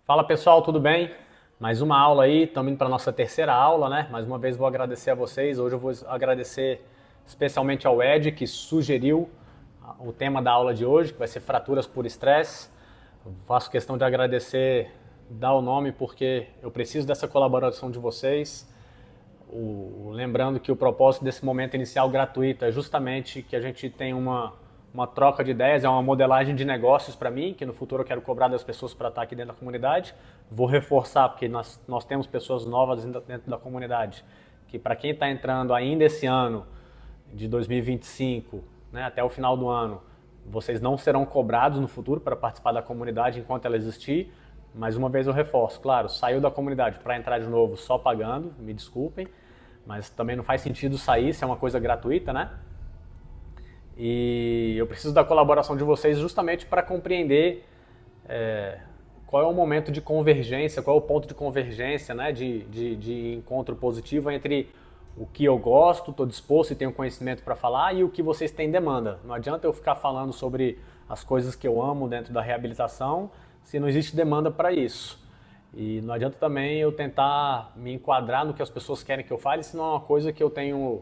Fala pessoal, tudo bem? Mais uma aula aí, estamos indo para a nossa terceira aula, né? Mais uma vez vou agradecer a vocês. Hoje eu vou agradecer especialmente ao Ed, que sugeriu o tema da aula de hoje, que vai ser fraturas por estresse. Faço questão de agradecer, dar o nome, porque eu preciso dessa colaboração de vocês. Lembrando que o propósito desse momento inicial gratuito é justamente que a gente tenha uma troca de ideias, é uma modelagem de negócios para mim, que no futuro eu quero cobrar das pessoas para estar aqui dentro da comunidade. Vou reforçar, porque nós temos pessoas novas dentro da comunidade, que para quem está entrando ainda esse ano, de 2025, né, até o final do ano, vocês não serão cobrados no futuro para participar da comunidade enquanto ela existir. Mais uma vez eu reforço, claro, saiu da comunidade para entrar de novo só pagando, me desculpem, mas também não faz sentido sair se é uma coisa gratuita, né? E eu preciso da colaboração de vocês justamente para compreender qual é o momento de convergência, qual é o ponto de convergência, né, de encontro positivo entre o que eu gosto, estou disposto e tenho conhecimento para falar e o que vocês têm demanda. Não adianta eu ficar falando sobre as coisas que eu amo dentro da reabilitação se não existe demanda para isso. E não adianta também eu tentar me enquadrar no que as pessoas querem que eu fale, se não é uma coisa que eu tenho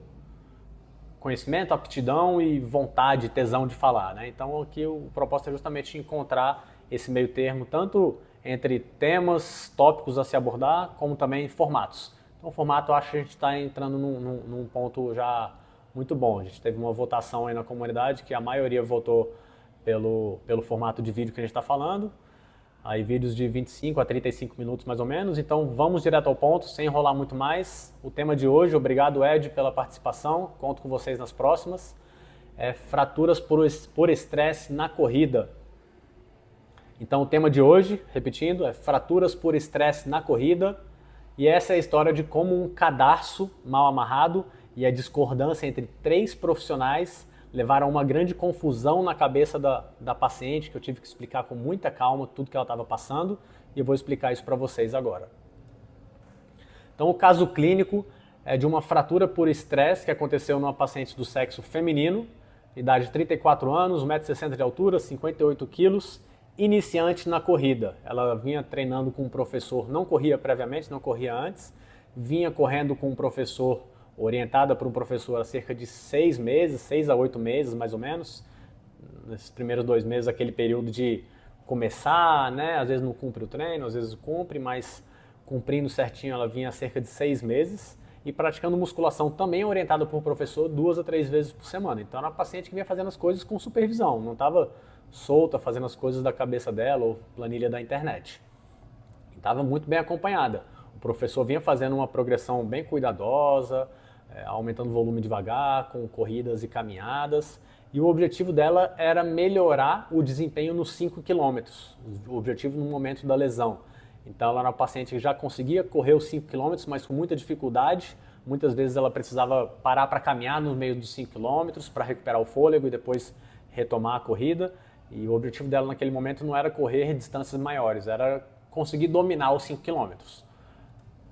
conhecimento, aptidão e vontade, tesão de falar, né? Então aqui o propósito é justamente encontrar esse meio termo, tanto entre temas, tópicos a se abordar, como também formatos. Então o formato eu acho que a gente está entrando num ponto já muito bom. A gente teve uma votação aí na comunidade que a maioria votou pelo formato de vídeo que a gente está falando. Aí vídeos de 25 a 35 minutos mais ou menos, então vamos direto ao ponto, sem enrolar muito mais. O tema de hoje, obrigado Ed pela participação, conto com vocês nas próximas, é fraturas por estresse na corrida. Então o tema de hoje, repetindo, é fraturas por estresse na corrida, e essa é a história de como um cadarço mal amarrado e a discordância entre três profissionais levaram a uma grande confusão na cabeça da paciente, que eu tive que explicar com muita calma tudo que ela estava passando, e eu vou explicar isso para vocês agora. Então o caso clínico é de uma fratura por estresse que aconteceu numa paciente do sexo feminino, idade de 34 anos, 1,60 m de altura, 58 quilos, iniciante na corrida. Ela vinha treinando com um professor, não corria previamente, não corria antes, vinha correndo com um professor, orientada por um professor há cerca de 6 meses, 6 a 8 meses mais ou menos. Nesses primeiros 2 meses, aquele período de começar, né? Às vezes não cumpre o treino, às vezes cumpre, mas cumprindo certinho ela vinha há cerca de 6 meses e praticando musculação também orientada por um professor 2 a 3 vezes por semana. Então era uma paciente que vinha fazendo as coisas com supervisão, não estava solta fazendo as coisas da cabeça dela ou planilha da internet. Estava muito bem acompanhada. O professor vinha fazendo uma progressão bem cuidadosa, aumentando o volume devagar, com corridas e caminhadas. E o objetivo dela era melhorar o desempenho nos 5 km, o objetivo no momento da lesão. Então ela era uma paciente que já conseguia correr os 5 km, mas com muita dificuldade. Muitas vezes ela precisava parar para caminhar no meio dos 5 km para recuperar o fôlego e depois retomar a corrida. E o objetivo dela naquele momento não era correr distâncias maiores, era conseguir dominar os 5 km.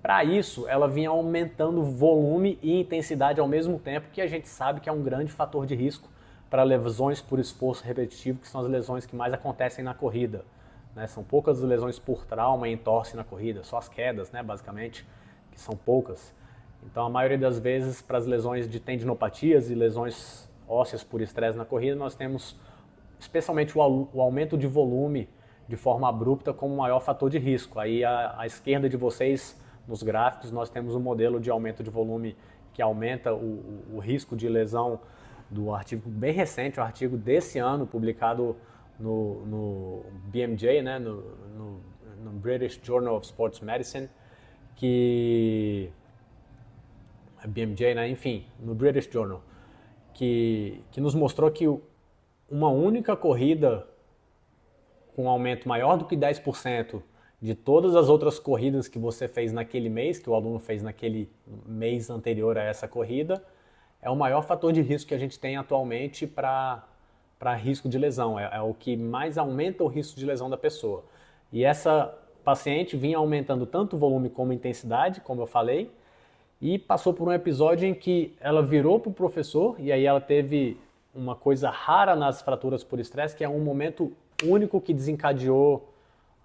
Para isso, ela vinha aumentando volume e intensidade ao mesmo tempo, que a gente sabe que é um grande fator de risco para lesões por esforço repetitivo, que são as lesões que mais acontecem na corrida. Né? São poucas lesões por trauma e entorse na corrida, só as quedas, né, basicamente, que são poucas. Então, a maioria das vezes, para as lesões de tendinopatias e lesões ósseas por estresse na corrida, nós temos especialmente o aumento de volume de forma abrupta como o maior fator de risco. Aí, à esquerda de vocês, nos gráficos, nós temos um modelo de aumento de volume que aumenta o risco de lesão do artigo bem recente, um artigo desse ano, publicado no BMJ, né, no British Journal of Sports Medicine, que BMJ, né, enfim, no British Journal, que nos mostrou que uma única corrida com um aumento maior do que 10% de todas as outras corridas que você fez naquele mês, que o aluno fez naquele mês anterior a essa corrida, é o maior fator de risco que a gente tem atualmente para risco de lesão. É o que mais aumenta o risco de lesão da pessoa. E essa paciente vinha aumentando tanto o volume como a intensidade, como eu falei, e passou por um episódio em que ela virou para o professor, e aí ela teve uma coisa rara nas fraturas por estresse, que é um momento único que desencadeou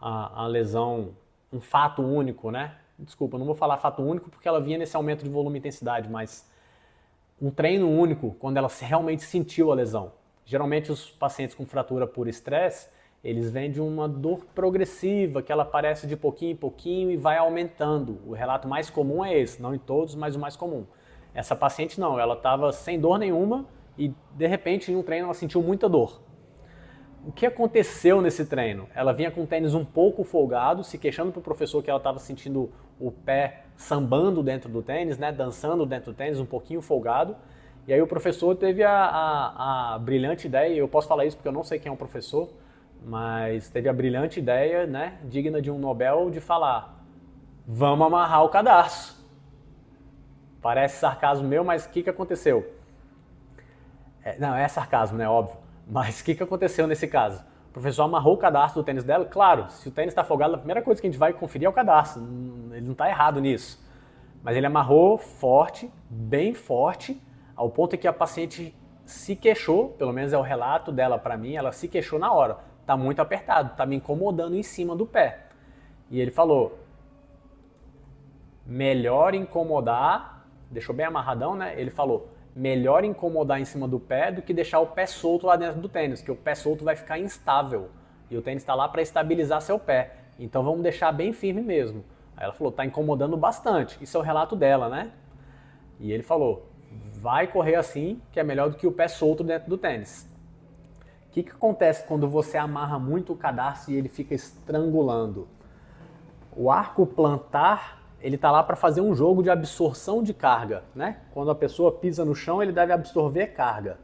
a lesão, um fato único, né? Desculpa, não vou falar fato único porque ela vinha nesse aumento de volume e intensidade, mas um treino único quando ela realmente sentiu a lesão. Geralmente os pacientes com fratura por estresse, eles vêm de uma dor progressiva, que ela aparece de pouquinho em pouquinho e vai aumentando. O relato mais comum é esse, não em todos, mas o mais comum. Essa paciente não, ela estava sem dor nenhuma e de repente em um treino ela sentiu muita dor. O que aconteceu nesse treino? Ela vinha com o tênis um pouco folgado, se queixando para o professor que ela estava sentindo o pé sambando dentro do tênis, né, dançando dentro do tênis, um pouquinho folgado. E aí o professor teve a brilhante ideia, eu posso falar isso porque eu não sei quem é o professor, mas teve a brilhante ideia, né, digna de um Nobel, de falar: vamos amarrar o cadarço. Parece sarcasmo meu, mas o que aconteceu? Não, é sarcasmo, né, óbvio. Mas o que aconteceu nesse caso? O professor amarrou o cadarço do tênis dela. Claro, se o tênis está folgado, a primeira coisa que a gente vai conferir é o cadarço. Ele não está errado nisso. Mas ele amarrou forte, bem forte, ao ponto que a paciente se queixou, pelo menos é o relato dela para mim, ela se queixou na hora. Está muito apertado, está me incomodando em cima do pé. E ele falou: melhor incomodar, deixou bem amarradão, né? Ele falou: melhor incomodar em cima do pé do que deixar o pé solto lá dentro do tênis, porque o pé solto vai ficar instável e o tênis está lá para estabilizar seu pé. Então vamos deixar bem firme mesmo. Aí ela falou: tá incomodando bastante. Isso é o relato dela, né? E ele falou: vai correr assim, que é melhor do que o pé solto dentro do tênis. O que acontece quando você amarra muito o cadarço e ele fica estrangulando? O arco plantar, ele está lá para fazer um jogo de absorção de carga, né? Quando a pessoa pisa no chão, ele deve absorver carga.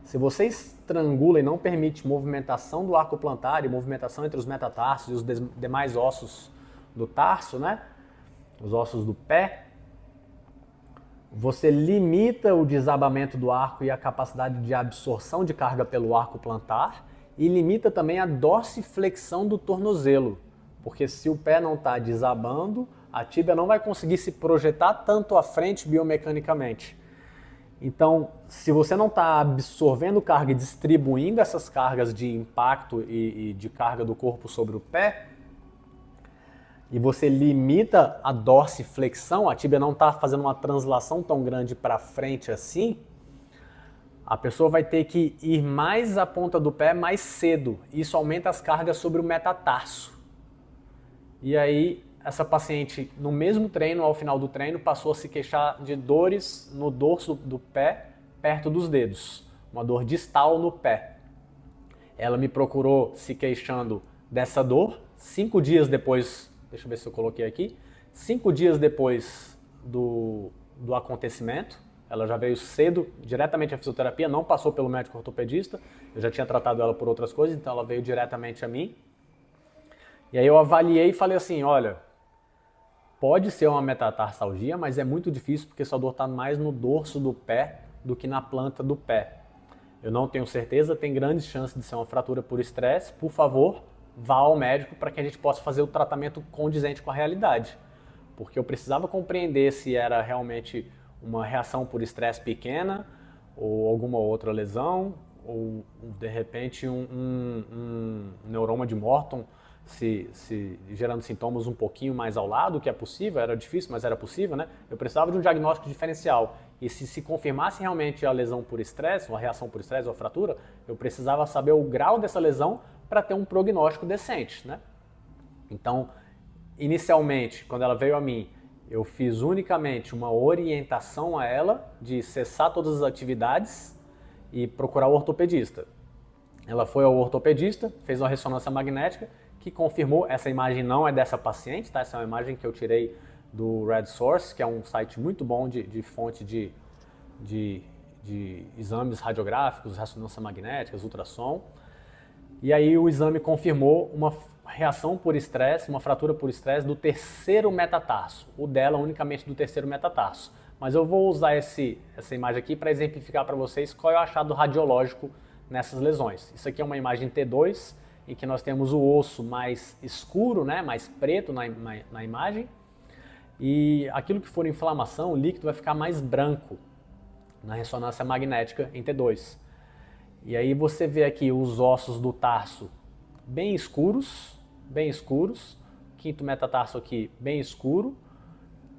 Se você estrangula e não permite movimentação do arco plantar e movimentação entre os metatarsos e os demais ossos do tarso, né? Os ossos do pé, você limita o desabamento do arco e a capacidade de absorção de carga pelo arco plantar e limita também a dorsiflexão do tornozelo, porque se o pé não está desabando, a tíbia não vai conseguir se projetar tanto à frente biomecanicamente. Então, se você não está absorvendo carga e distribuindo essas cargas de impacto e de carga do corpo sobre o pé, e você limita a dorsiflexão, a tíbia não está fazendo uma translação tão grande para frente assim, a pessoa vai ter que ir mais à ponta do pé mais cedo. Isso aumenta as cargas sobre o metatarso. E aí, essa paciente, no mesmo treino, ao final do treino, passou a se queixar de dores no dorso do pé, perto dos dedos. Uma dor distal no pé. Ela me procurou se queixando dessa dor 5 dias depois. Deixa eu ver se eu coloquei aqui. 5 dias depois do acontecimento, ela já veio cedo, diretamente à fisioterapia, não passou pelo médico ortopedista, eu já tinha tratado ela por outras coisas, então ela veio diretamente a mim. E aí eu avaliei e falei assim: olha, pode ser uma metatarsalgia, mas é muito difícil porque sua dor está mais no dorso do pé do que na planta do pé. Eu não tenho certeza, tem grandes chances de ser uma fratura por estresse. Por favor, vá ao médico para que a gente possa fazer o tratamento condizente com a realidade. Porque eu precisava compreender se era realmente uma reação por estresse pequena, ou alguma outra lesão, ou de repente um neuroma de Morton se gerando sintomas um pouquinho mais ao lado, que é possível, era difícil, mas era possível, né? Eu precisava de um diagnóstico diferencial. E se confirmasse realmente a lesão por estresse, uma reação por estresse ou fratura, eu precisava saber o grau dessa lesão para ter um prognóstico decente, né? Então, inicialmente, quando ela veio a mim, eu fiz unicamente uma orientação a ela de cessar todas as atividades e procurar o ortopedista. Ela foi ao ortopedista, fez uma ressonância magnética que confirmou, essa imagem não é dessa paciente, tá? Essa é uma imagem que eu tirei do Red Source, que é um site muito bom de fonte de exames radiográficos, ressonância magnética, ultrassom. E aí o exame confirmou uma reação por estresse, uma fratura por estresse do terceiro metatarso. O dela unicamente do terceiro metatarso. Mas eu vou usar essa imagem aqui para exemplificar para vocês qual é o achado radiológico nessas lesões. Isso aqui é uma imagem T2, em que nós temos o osso mais escuro, né, mais preto na imagem. E aquilo que for inflamação, o líquido vai ficar mais branco na ressonância magnética em T2. E aí você vê aqui os ossos do tarso bem escuros, bem escuros, quinto metatarso aqui bem escuro,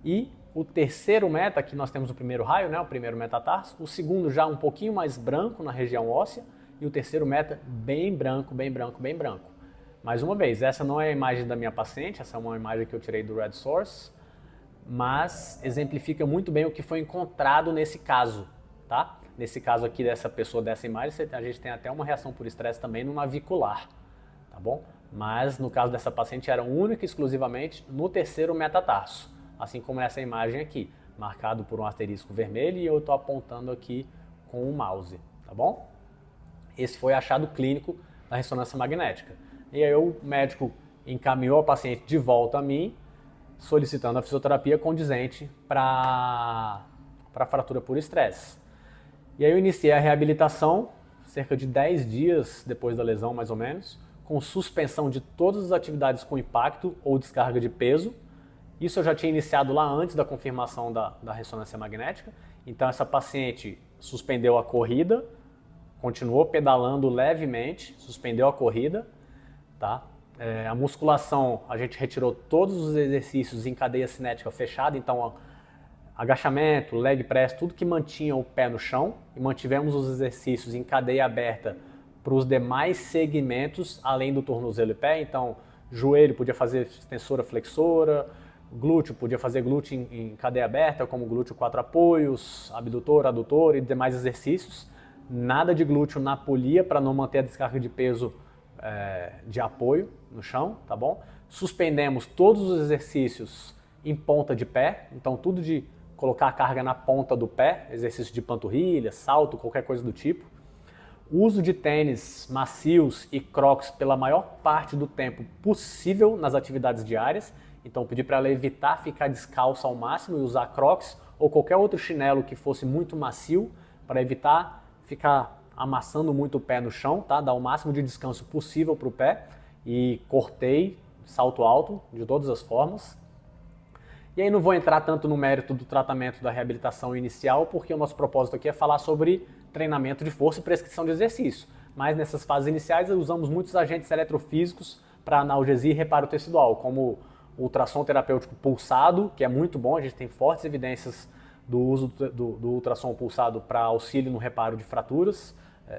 e o terceiro meta, aqui nós temos o primeiro raio, né, o primeiro metatarso, o segundo já um pouquinho mais branco na região óssea, e o terceiro meta bem branco, bem branco, bem branco. Mais uma vez, essa não é a imagem da minha paciente, essa é uma imagem que eu tirei do Red Source, mas exemplifica muito bem o que foi encontrado nesse caso, tá? Nesse caso aqui dessa pessoa, dessa imagem, a gente tem até uma reação por estresse também no navicular, tá bom? Mas no caso dessa paciente era única e exclusivamente no terceiro metatarso, assim como essa imagem aqui, marcado por um asterisco vermelho e eu estou apontando aqui com o mouse, tá bom? Esse foi achado clínico da ressonância magnética. E aí o médico encaminhou a paciente de volta a mim, solicitando a fisioterapia condizente para fratura por estresse. E aí eu iniciei a reabilitação, cerca de 10 dias depois da lesão, mais ou menos, com suspensão de todas as atividades com impacto ou descarga de peso. Isso eu já tinha iniciado lá antes da confirmação da ressonância magnética. Então essa paciente suspendeu a corrida, continuou pedalando levemente, suspendeu a corrida, tá? A musculação, a gente retirou todos os exercícios em cadeia cinética fechada, então agachamento, leg press, tudo que mantinha o pé no chão, e mantivemos os exercícios em cadeia aberta para os demais segmentos, além do tornozelo e pé. Então joelho podia fazer extensora, flexora, glúteo podia fazer glúteo em cadeia aberta, como glúteo 4 apoios, abdutor, adutor e demais exercícios. Nada de glúteo na polia para não manter a descarga de peso de apoio no chão, tá bom? Suspendemos todos os exercícios em ponta de pé, então tudo de colocar a carga na ponta do pé, exercício de panturrilha, salto, qualquer coisa do tipo. Uso de tênis macios e crocs pela maior parte do tempo possível nas atividades diárias, então pedi para ela evitar ficar descalça ao máximo e usar crocs ou qualquer outro chinelo que fosse muito macio para evitar ficar amassando muito o pé no chão, tá? Dar o máximo de descanso possível para o pé, e cortei salto alto de todas as formas. E aí não vou entrar tanto no mérito do tratamento da reabilitação inicial, porque o nosso propósito aqui é falar sobre treinamento de força e prescrição de exercício. Mas nessas fases iniciais usamos muitos agentes eletrofísicos para analgesia e reparo tecidual, como o ultrassom terapêutico pulsado, que é muito bom, a gente tem fortes evidências do uso do ultrassom pulsado para auxílio no reparo de fraturas,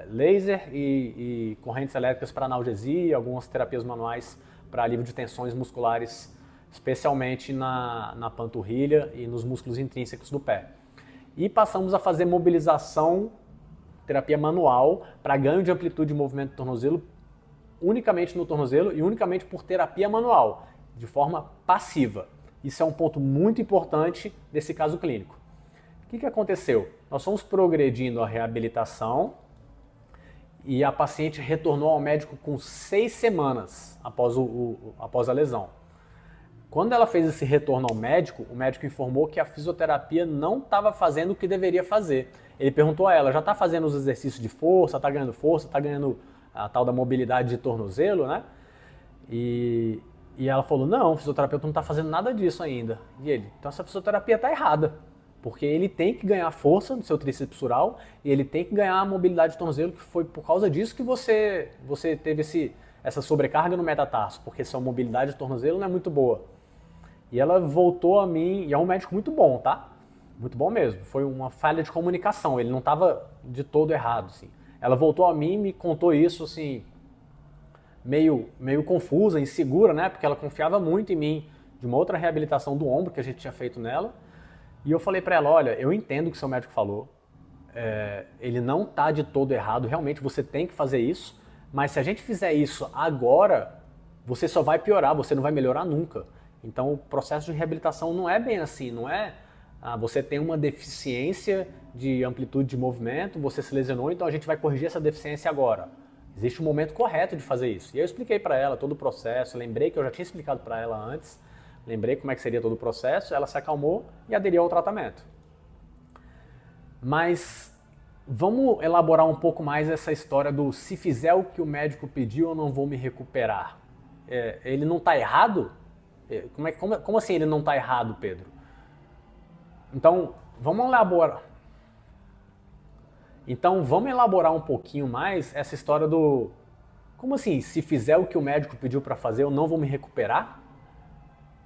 laser e correntes elétricas para analgesia, algumas terapias manuais para alívio de tensões musculares, especialmente na panturrilha e nos músculos intrínsecos do pé. E passamos a fazer mobilização, terapia manual, para ganho de amplitude de movimento do tornozelo, unicamente no tornozelo e unicamente por terapia manual, de forma passiva. Isso é um ponto muito importante desse caso clínico. O que aconteceu? Nós fomos progredindo a reabilitação e a paciente retornou ao médico com 6 semanas após a lesão. Quando ela fez esse retorno ao médico, o médico informou que a fisioterapia não estava fazendo o que deveria fazer. Ele perguntou a ela, já está fazendo os exercícios de força, está ganhando a tal da mobilidade de tornozelo, né? E ela falou, não, o fisioterapeuta não está fazendo nada disso ainda. E ele, então essa fisioterapia está errada, porque ele tem que ganhar força no seu tríceps sural e ele tem que ganhar a mobilidade de tornozelo, que foi por causa disso que você teve essa sobrecarga no metatarso, porque sua mobilidade de tornozelo não é muito boa. E ela voltou a mim, e é um médico muito bom, tá? Muito bom mesmo. Foi uma falha de comunicação, ele não estava de todo errado, assim. Ela voltou a mim e me contou isso, assim, meio confusa, insegura, né? Porque ela confiava muito em mim de uma outra reabilitação do ombro que a gente tinha feito nela. E eu falei para ela, olha, eu entendo o que seu médico falou, ele não está de todo errado, realmente você tem que fazer isso, mas se a gente fizer isso agora, você só vai piorar, você não vai melhorar nunca. Então o processo de reabilitação não é bem assim, não é você tem uma deficiência de amplitude de movimento, você se lesionou, então a gente vai corrigir essa deficiência agora. Existe um momento correto de fazer isso. E eu expliquei para ela todo o processo, lembrei que eu já tinha explicado para ela antes, lembrei como é que seria todo o processo, ela se acalmou e aderiu ao tratamento. Mas vamos elaborar um pouco mais essa história do se fizer o que o médico pediu eu não vou me recuperar. Ele não está errado? Como assim ele não está errado, Pedro? Então, vamos elaborar um pouquinho mais essa história do Como assim? Se fizer o que o médico pediu para fazer, eu não vou me recuperar?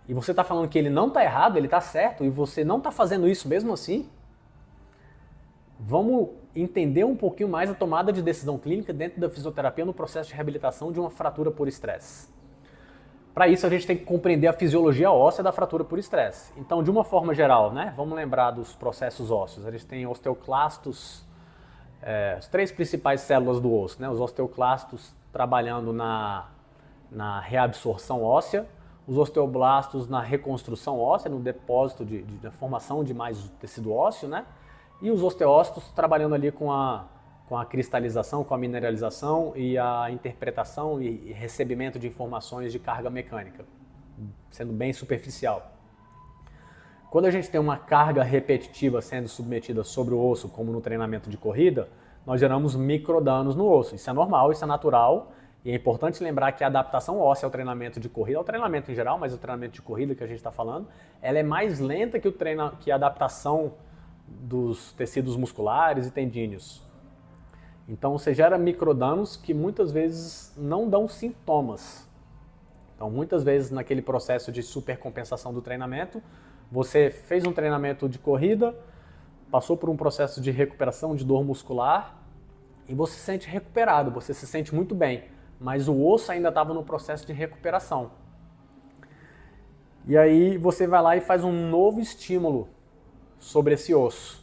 E você está falando que ele não está errado, ele está certo, e você não está fazendo isso mesmo assim? Vamos entender um pouquinho mais a tomada de decisão clínica dentro da fisioterapia no processo de reabilitação de uma fratura por estresse. Para isso, a gente tem que compreender a fisiologia óssea da fratura por estresse. Então, de uma forma geral, né, vamos lembrar dos processos ósseos. A gente tem osteoclastos, as três principais células do osso, né, os osteoclastos trabalhando na reabsorção óssea, os osteoblastos na reconstrução óssea, no depósito da formação de mais tecido ósseo, né, e os osteócitos trabalhando ali com a cristalização, com a mineralização e a interpretação e recebimento de informações de carga mecânica, sendo bem superficial. Quando a gente tem uma carga repetitiva sendo submetida sobre o osso, como no treinamento de corrida, nós geramos microdanos no osso. Isso é normal, isso é natural, e é importante lembrar que a adaptação óssea ao treinamento de corrida, ao treinamento em geral, mas o treinamento de corrida que a gente está falando, ela é mais lenta que a adaptação dos tecidos musculares e tendíneos. Então você gera microdanos que muitas vezes não dão sintomas. Então muitas vezes naquele processo de supercompensação do treinamento, você fez um treinamento de corrida, passou por um processo de recuperação de dor muscular e você se sente recuperado, você se sente muito bem, mas o osso ainda estava no processo de recuperação. E aí você vai lá e faz um novo estímulo sobre esse osso.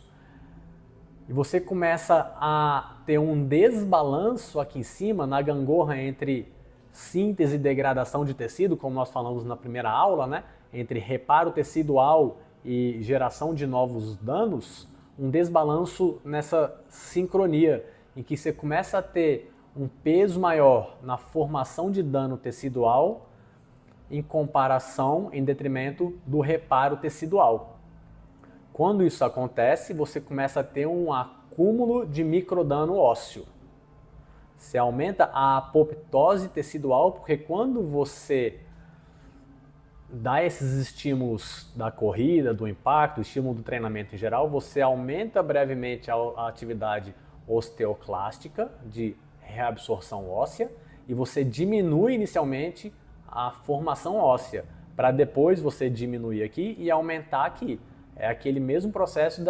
E você começa a ter um desbalanço aqui em cima, na gangorra entre síntese e degradação de tecido, como nós falamos na primeira aula, né? Entre reparo tecidual e geração de novos danos, um desbalanço nessa sincronia, em que você começa a ter um peso maior na formação de dano tecidual em comparação, em detrimento do reparo tecidual. Quando isso acontece, você começa a ter um acúmulo de microdano ósseo. Você aumenta a apoptose tecidual, porque quando você dá esses estímulos da corrida, do impacto, estímulo do treinamento em geral, você aumenta brevemente a atividade osteoclástica, de reabsorção óssea, e você diminui inicialmente a formação óssea, para depois você diminuir aqui e aumentar aqui. É aquele mesmo processo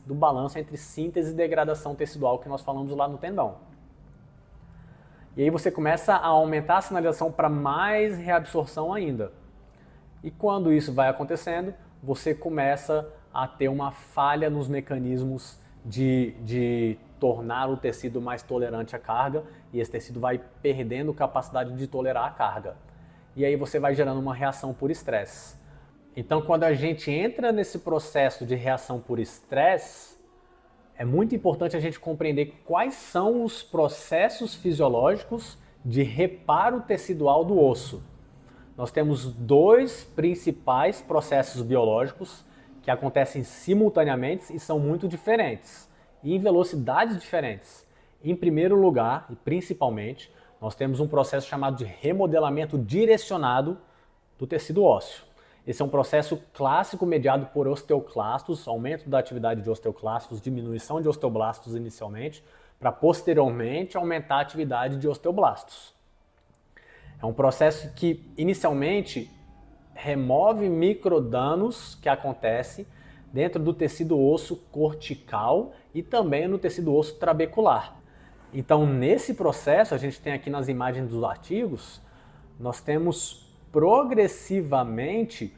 do balanço entre síntese e degradação tecidual que nós falamos lá no tendão. E aí você começa a aumentar a sinalização para mais reabsorção ainda. E quando isso vai acontecendo, você começa a ter uma falha nos mecanismos de tornar o tecido mais tolerante à carga, e esse tecido vai perdendo capacidade de tolerar a carga. E aí você vai gerando uma reação por estresse. Então, quando a gente entra nesse processo de reação por estresse, é muito importante a gente compreender quais são os processos fisiológicos de reparo tecidual do osso. Nós temos dois principais processos biológicos que acontecem simultaneamente e são muito diferentes, e em velocidades diferentes. Em primeiro lugar, e principalmente, nós temos um processo chamado de remodelamento direcionado do tecido ósseo. Esse é um processo clássico mediado por osteoclastos, aumento da atividade de osteoclastos, diminuição de osteoblastos inicialmente, para posteriormente aumentar a atividade de osteoblastos. É um processo que inicialmente remove microdanos que acontecem dentro do tecido osso cortical e também no tecido osso trabecular. Então, nesse processo, a gente tem aqui nas imagens dos artigos, nós temos progressivamente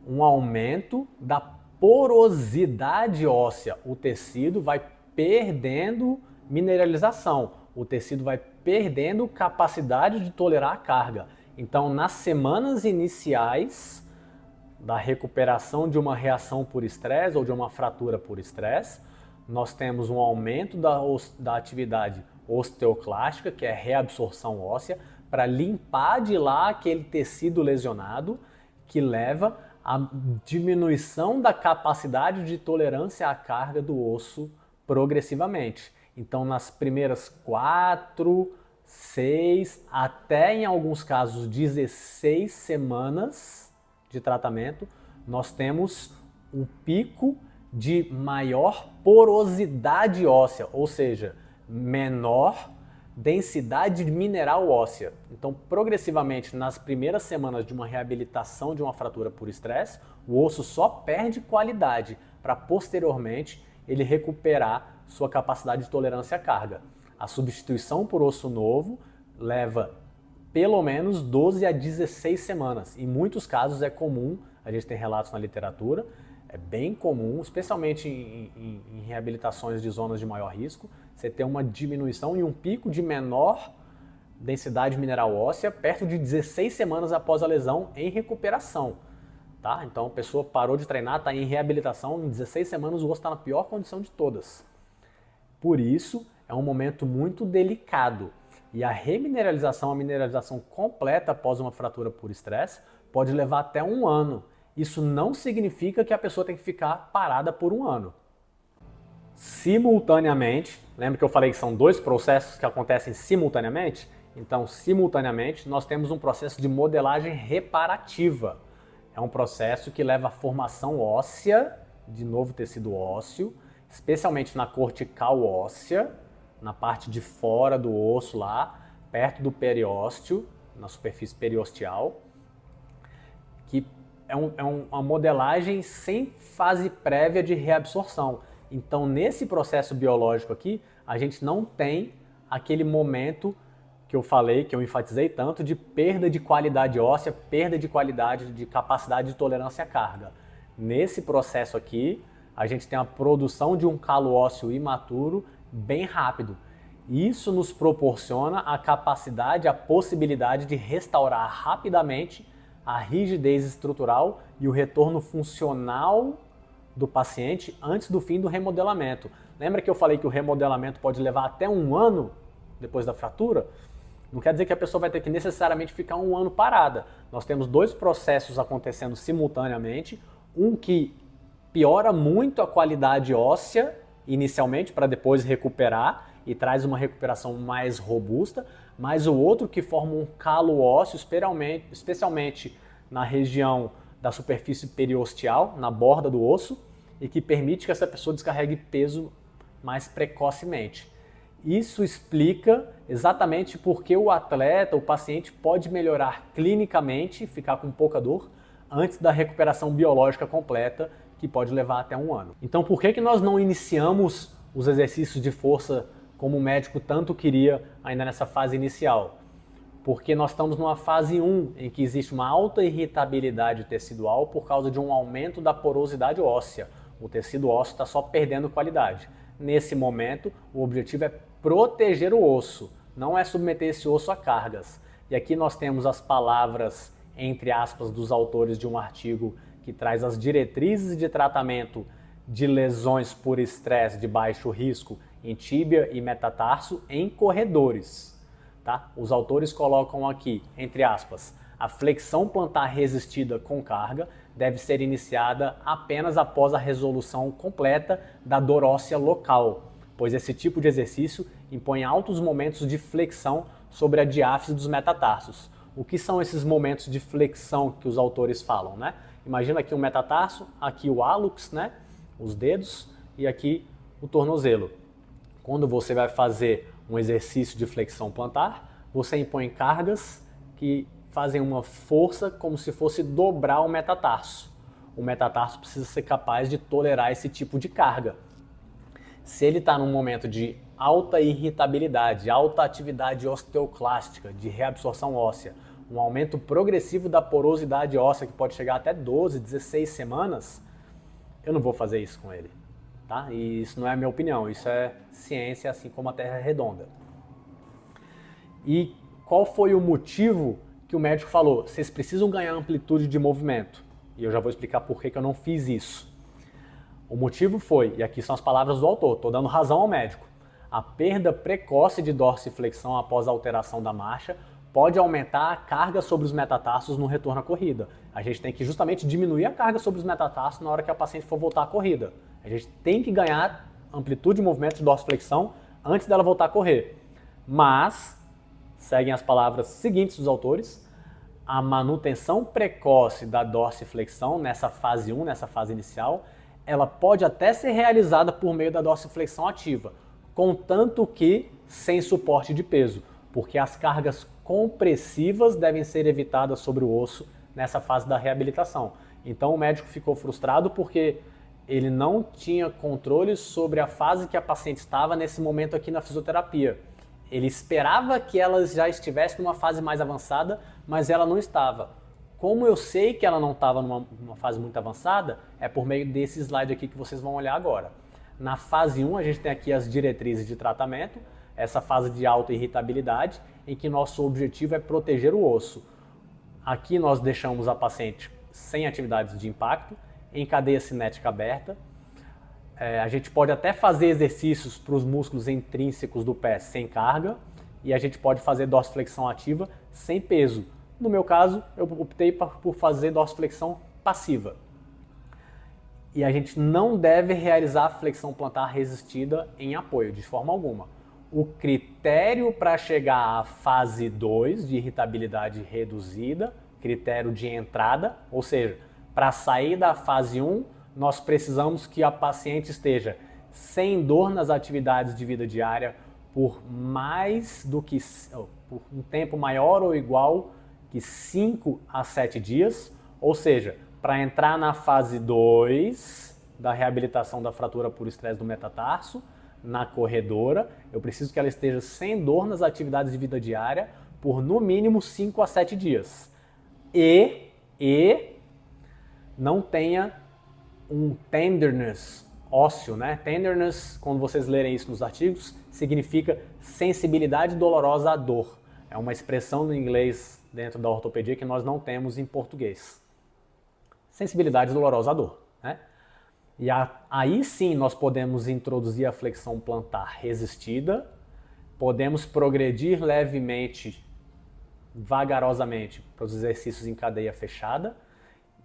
um aumento da porosidade óssea. O tecido vai perdendo mineralização, o tecido vai perdendo capacidade de tolerar a carga. Então, nas semanas iniciais da recuperação de uma reação por estresse ou de uma fratura por estresse, nós temos um aumento da atividade osteoclástica, que é a reabsorção óssea, para limpar de lá aquele tecido lesionado, que leva à diminuição da capacidade de tolerância à carga do osso progressivamente. Então, nas primeiras 4, 6, até em alguns casos 16 semanas de tratamento, nós temos um pico de maior porosidade óssea, ou seja, menor densidade mineral óssea. Então, progressivamente, nas primeiras semanas de uma reabilitação de uma fratura por estresse, o osso só perde qualidade para posteriormente ele recuperar sua capacidade de tolerância à carga. A substituição por osso novo leva pelo menos 12 a 16 semanas. Em muitos casos é comum, a gente tem relatos na literatura, é bem comum, especialmente em reabilitações de zonas de maior risco, você ter uma diminuição e um pico de menor densidade mineral óssea perto de 16 semanas após a lesão em recuperação. Tá? Então a pessoa parou de treinar, está em reabilitação, em 16 semanas o osso está na pior condição de todas. Por isso, é um momento muito delicado. E a remineralização, a mineralização completa após uma fratura por estresse, pode levar até 1 ano. Isso não significa que a pessoa tem que ficar parada por 1 ano. Simultaneamente, lembra que eu falei que são 2 processos que acontecem simultaneamente? Então, simultaneamente, nós temos um processo de modelagem reparativa. É um processo que leva à formação óssea, de novo tecido ósseo, especialmente na cortical óssea, na parte de fora do osso lá, perto do periósteo, na superfície periosteal, que é uma modelagem sem fase prévia de reabsorção. Então, nesse processo biológico aqui, a gente não tem aquele momento que eu falei, que eu enfatizei tanto, de perda de qualidade óssea, perda de qualidade de capacidade de tolerância à carga. Nesse processo aqui, a gente tem a produção de um calo ósseo imaturo bem rápido. Isso nos proporciona a capacidade, a possibilidade de restaurar rapidamente a rigidez estrutural e o retorno funcional do paciente antes do fim do remodelamento. Lembra que eu falei que o remodelamento pode levar até 1 ano depois da fratura? Não quer dizer que a pessoa vai ter que necessariamente ficar 1 ano parada. Nós temos 2 processos acontecendo simultaneamente, um que piora muito a qualidade óssea inicialmente para depois recuperar e traz uma recuperação mais robusta, mas o outro que forma um calo ósseo, especialmente na região da superfície periosteal, na borda do osso, e que permite que essa pessoa descarregue peso mais precocemente. Isso explica exatamente porque o atleta, o paciente, pode melhorar clinicamente, ficar com pouca dor, antes da recuperação biológica completa, que pode levar até 1 ano. Então, por que nós não iniciamos os exercícios de força como o médico tanto queria ainda nessa fase inicial? Porque nós estamos numa fase 1, em que existe uma alta irritabilidade tecidual por causa de um aumento da porosidade óssea. O tecido ósseo está só perdendo qualidade. Nesse momento, o objetivo é proteger o osso, não é submeter esse osso a cargas. E aqui nós temos as palavras, entre aspas, dos autores de um artigo que traz as diretrizes de tratamento de lesões por estresse de baixo risco em tíbia e metatarso em corredores. Tá? Os autores colocam aqui, entre aspas, a flexão plantar resistida com carga deve ser iniciada apenas após a resolução completa da dor óssea local, pois esse tipo de exercício impõe altos momentos de flexão sobre a diáfise dos metatarsos. O que são esses momentos de flexão que os autores falam, né? Imagina aqui o metatarso, aqui o hálux, né? Os dedos, e aqui o tornozelo. Quando você vai fazer um exercício de flexão plantar, você impõe cargas que fazem uma força como se fosse dobrar o metatarso. O metatarso precisa ser capaz de tolerar esse tipo de carga. Se ele está num momento de alta irritabilidade, alta atividade osteoclástica, de reabsorção óssea, um aumento progressivo da porosidade óssea que pode chegar até 12, 16 semanas, eu não vou fazer isso com ele. Tá? E isso não é a minha opinião, isso é ciência, assim como a Terra é redonda. E qual foi o motivo que o médico falou? Vocês precisam ganhar amplitude de movimento. E eu já vou explicar por que eu não fiz isso. O motivo foi, e aqui são as palavras do autor, estou dando razão ao médico, a perda precoce de dorsiflexão após a alteração da marcha pode aumentar a carga sobre os metatarsos no retorno à corrida. A gente tem que justamente diminuir a carga sobre os metatarsos na hora que a paciente for voltar à corrida. A gente tem que ganhar amplitude de movimento de dorsiflexão antes dela voltar a correr. Mas, seguem as palavras seguintes dos autores, a manutenção precoce da dorsiflexão nessa fase 1, nessa fase inicial, ela pode até ser realizada por meio da dorsiflexão ativa. contanto que sem suporte de peso, porque as cargas compressivas devem ser evitadas sobre o osso nessa fase da reabilitação. Então o médico ficou frustrado porque ele não tinha controle sobre a fase que a paciente estava nesse momento aqui na fisioterapia. Ele esperava que ela já estivesse numa fase mais avançada, mas ela não estava. Como eu sei que ela não estava numa fase muito avançada, é por meio desse slide aqui que vocês vão olhar agora. Na fase 1, a gente tem aqui as diretrizes de tratamento, essa fase de autoirritabilidade, em que nosso objetivo é proteger o osso. Aqui nós deixamos a paciente sem atividades de impacto, em cadeia cinética aberta. A gente pode até fazer exercícios para os músculos intrínsecos do pé sem carga, e a gente pode fazer dorsiflexão ativa sem peso. No meu caso, eu optei por fazer dorsiflexão passiva. E a gente não deve realizar a flexão plantar resistida em apoio, de forma alguma. O critério para chegar à fase 2 de irritabilidade reduzida, critério de entrada, ou seja, para sair da fase 1, nós precisamos que a paciente esteja sem dor nas atividades de vida diária por por um tempo maior ou igual que 5 a 7 dias, ou seja, para entrar na fase 2 da reabilitação da fratura por estresse do metatarso, na corredora, eu preciso que ela esteja sem dor nas atividades de vida diária por no mínimo 5 a 7 dias. E não tenha um tenderness ósseo, né? Tenderness, quando vocês lerem isso nos artigos, significa sensibilidade dolorosa à dor. É uma expressão no inglês dentro da ortopedia que nós não temos em português. Sensibilidade dolorosa à dor, né? E aí sim nós podemos introduzir a flexão plantar resistida, podemos progredir levemente, vagarosamente, para os exercícios em cadeia fechada.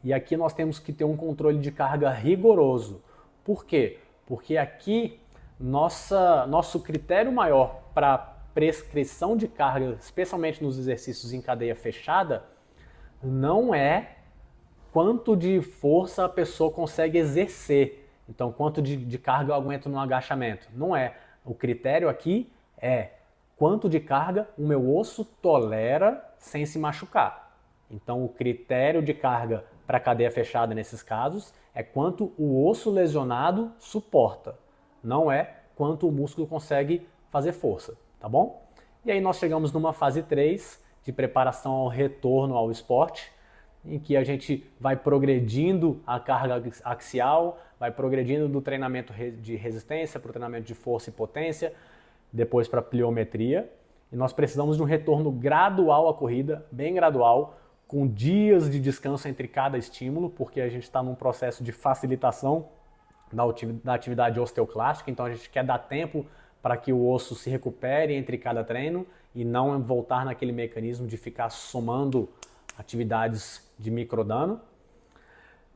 E aqui nós temos que ter um controle de carga rigoroso. Por quê? Porque aqui nosso critério maior para prescrição de carga, especialmente nos exercícios em cadeia fechada, não é quanto de força a pessoa consegue exercer. Então, quanto de carga eu aguento no agachamento. Não é. O critério aqui é quanto de carga o meu osso tolera sem se machucar. Então, o critério de carga para cadeia fechada nesses casos é quanto o osso lesionado suporta. Não é quanto o músculo consegue fazer força, tá bom? E aí nós chegamos numa fase 3 de preparação ao retorno ao esporte, em que a gente vai progredindo a carga axial, vai progredindo do treinamento de resistência para o treinamento de força e potência, depois para pliometria. E nós precisamos de um retorno gradual à corrida, bem gradual, com dias de descanso entre cada estímulo, porque a gente está num processo de facilitação da atividade osteoclástica, então a gente quer dar tempo para que o osso se recupere entre cada treino e não voltar naquele mecanismo de ficar somando atividades de microdano.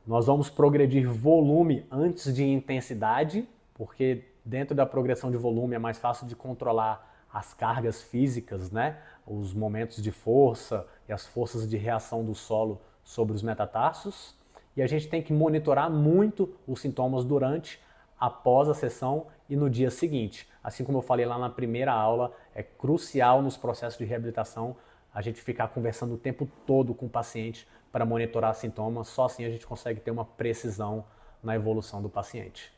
Nós vamos progredir volume antes de intensidade, porque dentro da progressão de volume é mais fácil de controlar as cargas físicas, né? Os momentos de força e as forças de reação do solo sobre os metatarsos. E a gente tem que monitorar muito os sintomas durante, após a sessão e no dia seguinte. Assim como eu falei lá na primeira aula, é crucial nos processos de reabilitação a gente ficar conversando o tempo todo com o paciente para monitorar sintomas. Só assim a gente consegue ter uma precisão na evolução do paciente.